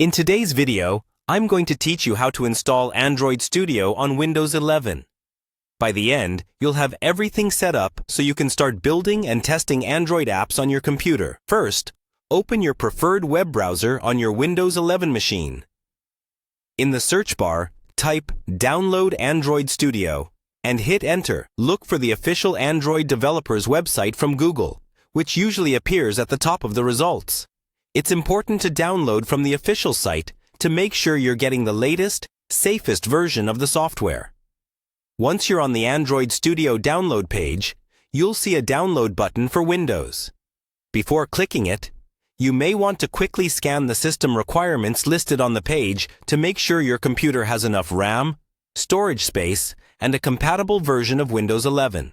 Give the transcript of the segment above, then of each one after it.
In today's video, I'm going to teach you how to install Android Studio on Windows 11. By the end, you'll have everything set up so you can start building and testing Android apps on your computer. First, open your preferred web browser on your Windows 11 machine. In the search bar, type Download Android Studio and hit Enter. Look for the official Android developers website from Google, which usually appears at the top of the results. It's important to download from the official site to make sure you're getting the latest, safest version of the software. Once you're on the Android Studio download page, you'll see a download button for Windows. Before clicking it, you may want to quickly scan the system requirements listed on the page to make sure your computer has enough RAM, storage space, and a compatible version of Windows 11.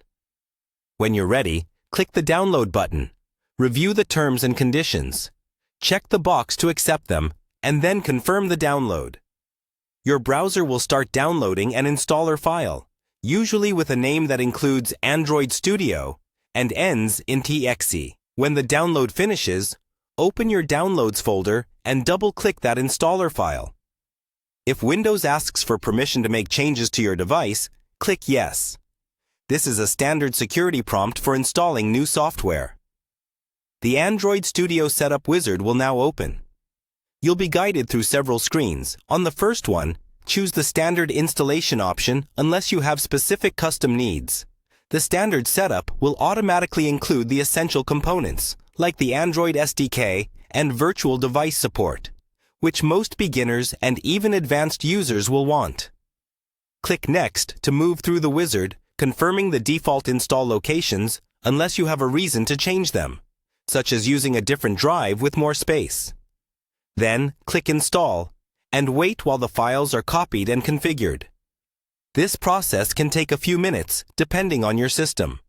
When you're ready, click the download button, review the terms and conditions, check the box to accept them, and then confirm the download. Your browser will start downloading an installer file, usually with a name that includes Android Studio and ends in .exe. When the download finishes, open your Downloads folder and double-click that installer file. If Windows asks for permission to make changes to your device, click Yes. This is a standard security prompt for installing new software. The Android Studio Setup Wizard will now open. You'll be guided through several screens. On the first one, choose the standard installation option unless you have specific custom needs. The standard setup will automatically include the essential components, like the Android SDK and virtual device support, which most beginners and even advanced users will want. Click Next to move through the wizard, confirming the default install locations unless you have a reason to change them, such as using a different drive with more space. Then, click Install, and wait while the files are copied and configured. This process can take a few minutes, depending on your system.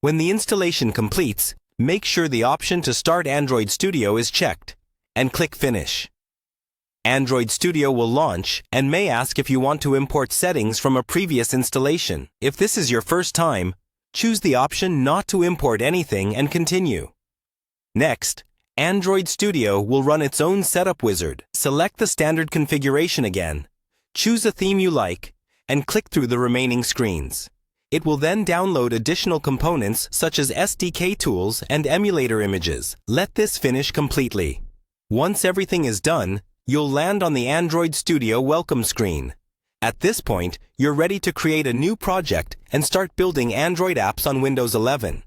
When the installation completes, make sure the option to start Android Studio is checked, and click Finish. Android Studio will launch and may ask if you want to import settings from a previous installation. If this is your first time, choose the option not to import anything and continue. Next, Android Studio will run its own setup wizard. Select the standard configuration again, choose a theme you like, and click through the remaining screens. It will then download additional components such as SDK tools and emulator images. Let this finish completely. Once everything is done, you'll land on the Android Studio welcome screen. At this point, you're ready to create a new project and start building Android apps on Windows 11.